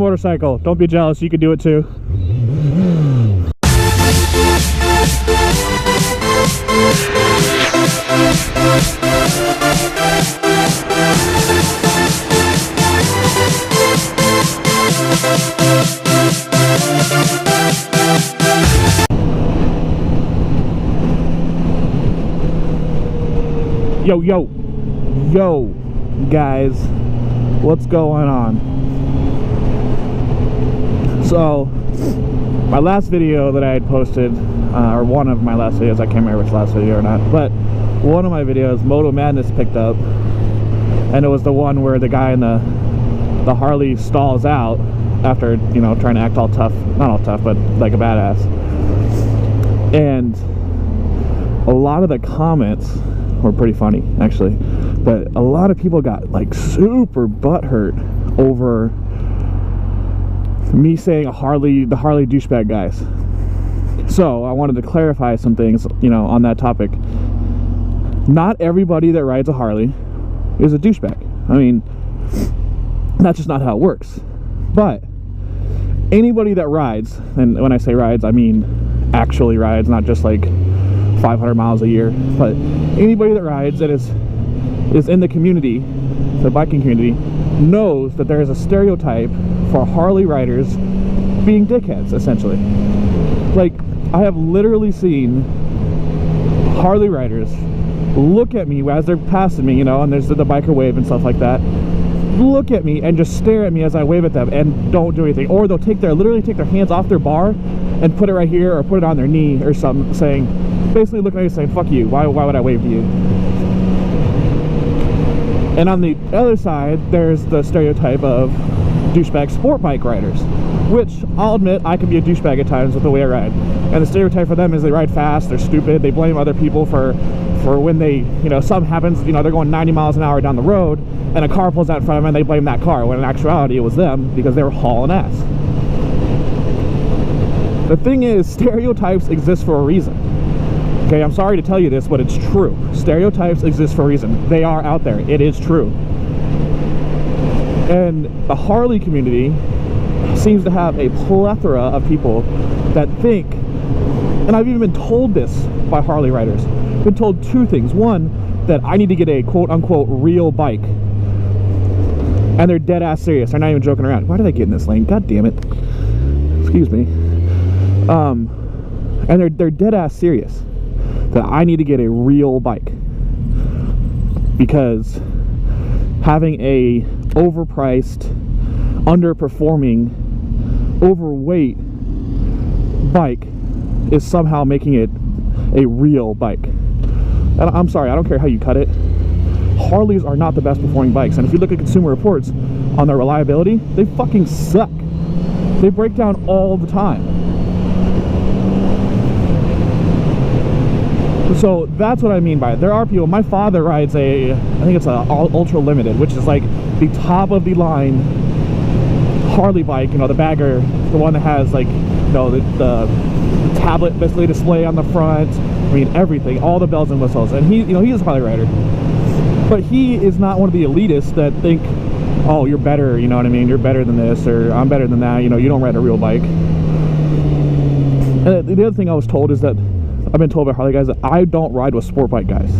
motorcycle. Don't be jealous, you can do it too. Yo, guys, what's going on? So, my last video that I had posted, or one of my last videos, I can't remember if it's last video or not, but one of my videos, Moto Madness picked up, and it was the one where the guy in the Harley stalls out after, you know, trying to act all tough, not all tough, but like a badass. And a lot of the comments were pretty funny, actually, but a lot of people got like super butthurt over me saying the Harley douchebag guys. So I wanted to clarify some things, you know, on that topic. Not everybody that rides a Harley is a douchebag. I mean, that's just not how it works. But anybody that rides, and when I say rides, I mean actually rides, not just like 500 miles a year, but anybody that rides that is in the community, the biking community, knows that there is a stereotype for Harley riders being dickheads, essentially. Like, I have literally seen Harley riders look at me as they're passing me, you know, and there's the biker wave and stuff like that, look at me and just stare at me as I wave at them and don't do anything. Or they'll literally take their hands off their bar and put it right here, or put it on their knee or something, saying, basically looking at me saying, fuck you, why would I wave to you? And on the other side, there's the stereotype of douchebag sport bike riders, which I'll admit I can be a douchebag at times with the way I ride. And the stereotype for them is they ride fast, they're stupid, they blame other people for when they, you know, something happens, you know, they're going 90 miles an hour down the road and a car pulls out in front of them and they blame that car, when in actuality it was them because they were hauling ass. The thing is, stereotypes exist for a reason. Okay, I'm sorry to tell you this, but it's true. Stereotypes exist for a reason. They are out there. It is true. And the Harley community seems to have a plethora of people that think, and I've even been told this by Harley riders, I've been told two things. One, that I need to get a quote-unquote real bike. And they're dead-ass serious. They're not even joking around. Why did I get in this lane? God damn it. Excuse me. And they're dead-ass serious that I need to get a real bike, because having a overpriced, underperforming, overweight bike is somehow making it a real bike. And I'm sorry, I don't care how you cut it. Harleys are not the best performing bikes, and if you look at Consumer Reports on their reliability, they fucking suck. They break down all the time. So that's what I mean by it. There are people, my father rides I think it's a Ultra Limited, which is like the top of the line Harley bike, you know, the bagger, the one that has like, you know, the tablet basically display on the front. I mean, everything, all the bells and whistles. And he, you know, he is a Harley rider, but he is not one of the elitists that think, oh, you're better, you know what I mean, you're better than this, or I'm better than that, you know, you don't ride a real bike. And the other thing I was told is that I've been told by Harley guys that I don't ride with sport bike guys.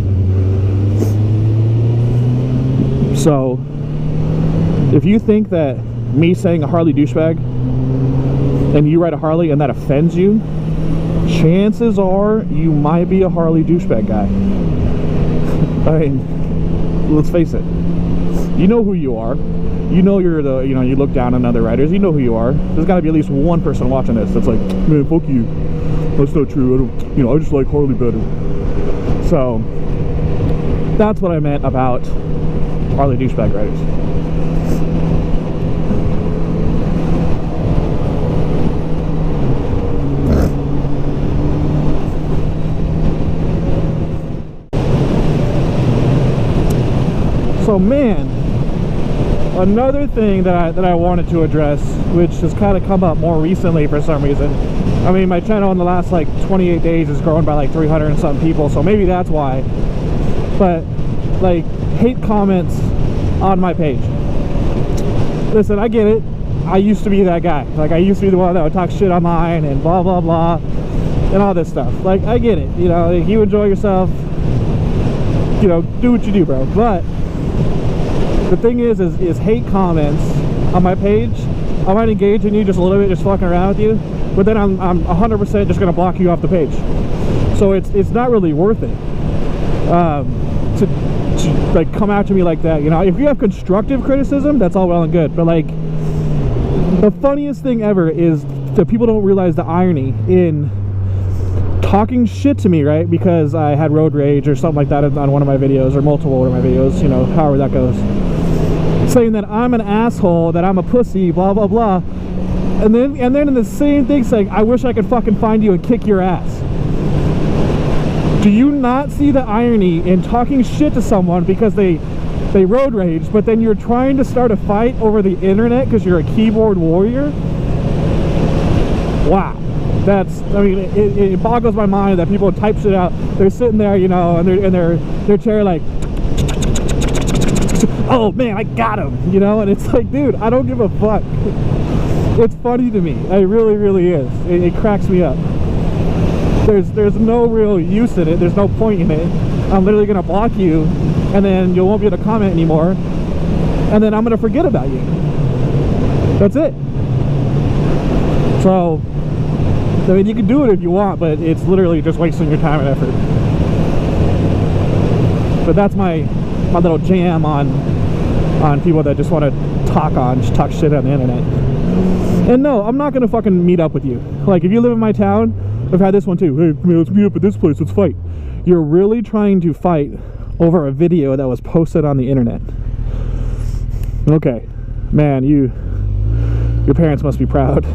So if you think that me saying a Harley douchebag and you ride a Harley and that offends you, chances are you might be a Harley douchebag guy. I mean, let's face it, you know who you are. You know you're the, you know, you look down on other riders, you know who you are. There's got to be at least one person watching this that's like, man, fuck you. That's not true. I don't, you know, I just like Harley better. So that's what I meant about Harley douchebag riders. So man, another thing that I wanted to address, which has kind of come up more recently for some reason. I mean, my channel in the last like 28 days has grown by like 300 and something people, so maybe that's why. But like, hate comments on my page. Listen, I get it. I used to be that guy. Like, I used to be the one that would talk shit online and blah blah blah and all this stuff. Like, I get it, you know, like, you enjoy yourself, you know, do what you do, bro. But the thing is hate comments on my page, I might engage in you just a little bit, just fucking around with you, but then I'm 100% just gonna block you off the page. So it's not really worth it to like come after me like that. You know, if you have constructive criticism, that's all well and good, but like, the funniest thing ever is that people don't realize the irony in talking shit to me, right? Because I had road rage or something like that on one of my videos, or multiple of my videos, you know, however that goes, saying that I'm an asshole, that I'm a pussy, blah blah blah, and then in the same thing saying, I wish I could fucking find you and kick your ass. Do you not see the irony in talking shit to someone because they road rage, but then you're trying to start a fight over the internet because you're a keyboard warrior? Wow. That's, I mean, it boggles my mind that people type shit out. They're sitting there, you know, and in their chair like, oh man, I got him, you know, and it's like, dude, I don't give a fuck. It's funny to me. It really, really is. It cracks me up. There's no real use in it. There's no point in it. I'm literally gonna block you, and then you won't be able to comment anymore, and then I'm gonna forget about you. That's it. So, I mean, you can do it if you want, but it's literally just wasting your time and effort. But that's my little jam on people that just want to talk shit on the internet. And no, I'm not gonna fucking meet up with you. Like, if you live in my town, I've had this one too. Hey, man, let's meet up at this place, let's fight. You're really trying to fight over a video that was posted on the internet. Okay, man, your parents must be proud.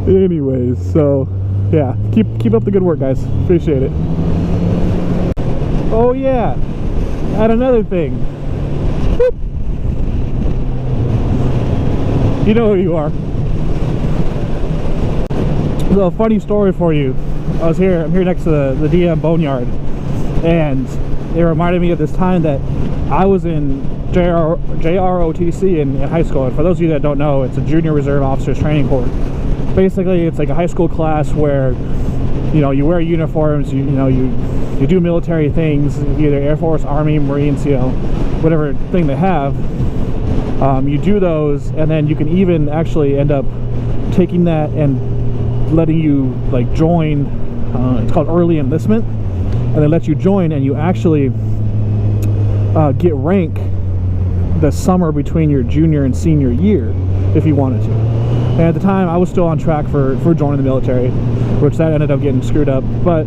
Anyways, so yeah, keep up the good work, guys. Appreciate it. Oh yeah, and another thing. Whoop. You know who you are. A funny story for you. I'm here next to the DM Boneyard, and it reminded me of this time that I was in JROTC in high school. And for those of you that don't know, it's a Junior Reserve Officers Training Corps. Basically, it's like a high school class where, you know, you wear uniforms, you do military things, either Air Force, Army, Marines, you know, whatever thing they have. You do those, and then you can even actually end up taking that and letting you like join, it's called early enlistment, and they let you join, and you actually get rank the summer between your junior and senior year if you wanted to. And at the time I was still on track for joining the military, which that ended up getting screwed up. But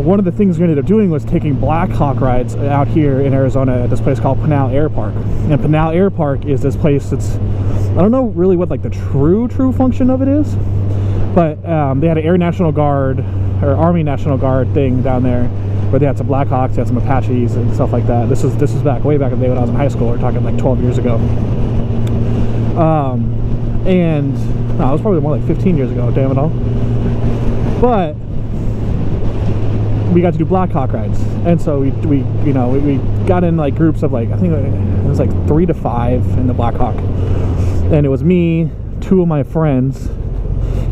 one of the things we ended up doing was taking Blackhawk rides out here in Arizona at this place called Pinal Air Park. And Pinal Air Park is this place that's, I don't know really what like the true function of it is, but they had an Air National Guard or Army National Guard thing down there where they had some Blackhawks, they had some Apaches and stuff like that. This is way back in the day when I was in high school. We're talking like 12 years ago. And no, it was probably more like 15 years ago, damn it all. But we got to do Blackhawk rides, and so we got in like groups of like, I think it was like 3 to 5 in the Blackhawk, and it was me, 2 of my friends,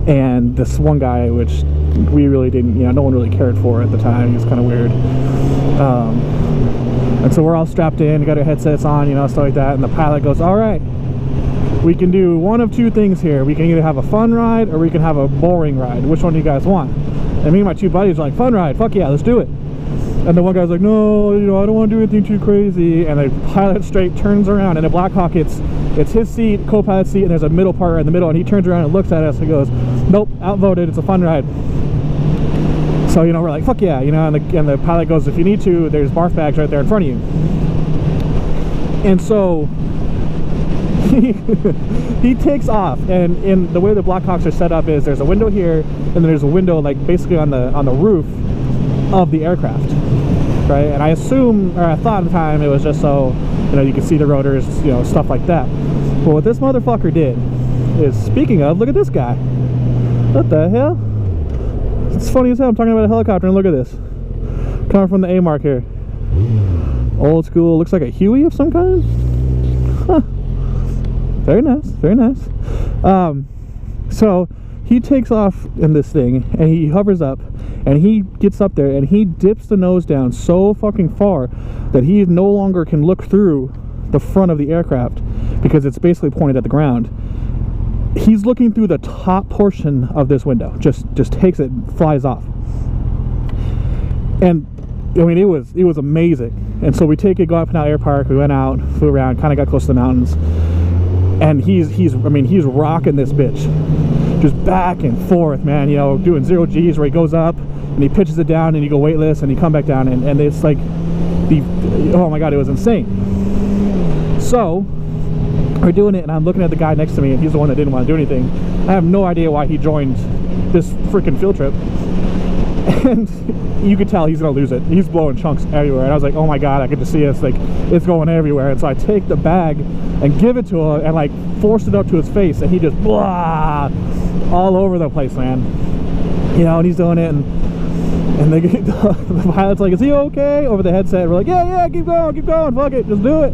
and this one guy, which we really didn't, you know, no one really cared for at the time. He was kind of weird. And so we're all strapped in, got our headsets on, you know, stuff like that, and the pilot goes, all right, we can do one of 2 things here. We can either have a fun ride or we can have a boring ride. Which one do you guys want? And me and my 2 buddies were like, fun ride, fuck yeah, let's do it. And the one guy's like, no, you know, I don't want to do anything too crazy. And the pilot straight turns around, and the Blackhawk, it's his seat, co-pilot seat, and there's a middle part right in the middle, and he turns around and looks at us and goes, nope, outvoted, it's a fun ride. So, you know, we're like, fuck yeah, you know, and the pilot goes, if you need to, there's barf bags right there in front of you. And so he takes off, and in the way the Blackhawks are set up is there's a window here, and then there's a window like basically on the roof of the aircraft, right? And I assume, or I thought at the time, it was just so, you know, you can see the rotors, you know, stuff like that. But what this motherfucker did is, speaking of, look at this guy. What the hell? It's funny as hell. I'm talking about a helicopter, and look at this. Coming from the A mark here. Old school, looks like a Huey of some kind. Huh. Very nice, very nice. So he takes off in this thing and he hovers up and he gets up there and he dips the nose down so fucking far that he no longer can look through the front of the aircraft because it's basically pointed at the ground. He's looking through the top portion of this window, just takes it, flies off. And I mean, it was amazing. And so we take it, go up to Air Park, we went out, flew around, kind of got close to the mountains, and he's rocking this bitch, just back and forth, man, you know, doing 0 G's where he goes up and he pitches it down and you go weightless and you come back down, and it's like oh my god, it was insane. So we're doing it and I'm looking at the guy next to me and he's the one that didn't want to do anything. I have no idea why he joined this freaking field trip, and you could tell he's gonna lose it. He's blowing chunks everywhere, and I was like, oh my god, I could just see it's like it's going everywhere. And so I take the bag and give it to him and like force it up to his face, and he just blah all over the place, man. You know, and he's doing it, and the pilot's like, is he okay, over the headset. We're like, yeah, keep going, fuck it, just do it.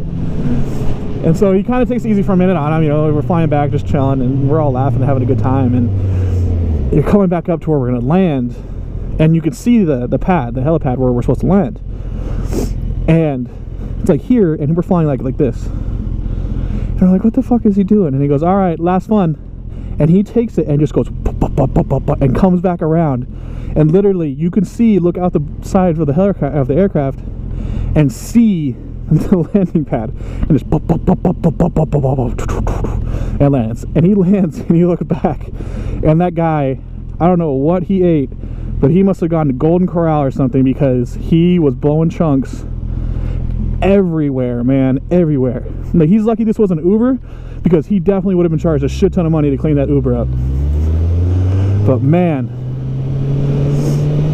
And so he kind of takes it easy for a minute on him, you know, we're flying back, just chilling, and we're all laughing and having a good time. And you're coming back up to where we're gonna land, and you can see the helipad where we're supposed to land. And it's like here, and we're flying like this. And we're like, what the fuck is he doing? And he goes, all right, last fun. And he takes it and just goes and comes back around. And literally, you can see, look out the side of the aircraft and see the landing pad, and just and lands. And he lands and he looks back, and that guy, I don't know what he ate, but he must have gone to Golden Corral or something, because he was blowing chunks everywhere, man, everywhere. Like, he's lucky this wasn't Uber, because he definitely would have been charged a shit ton of money to clean that Uber up. But man,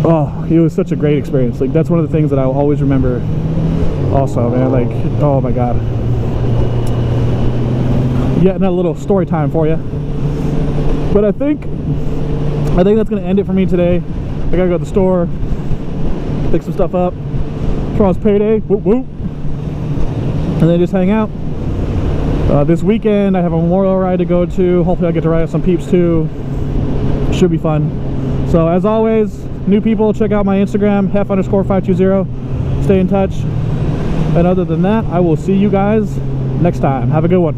oh, it was such a great experience. Like, that's one of the things that I'll always remember also, man. Like, oh my god. Yeah, another little story time for you. But I think that's gonna end it for me today. I gotta go to the store, pick some stuff up. Tomorrow's payday, whoop whoop, and then just hang out. This weekend I have a memorial ride to go to. Hopefully I get to ride with some peeps too. Should be fun. So as always, new people, check out my Instagram, hef_520. Stay in touch. And other than that, I will see you guys next time. Have a good one.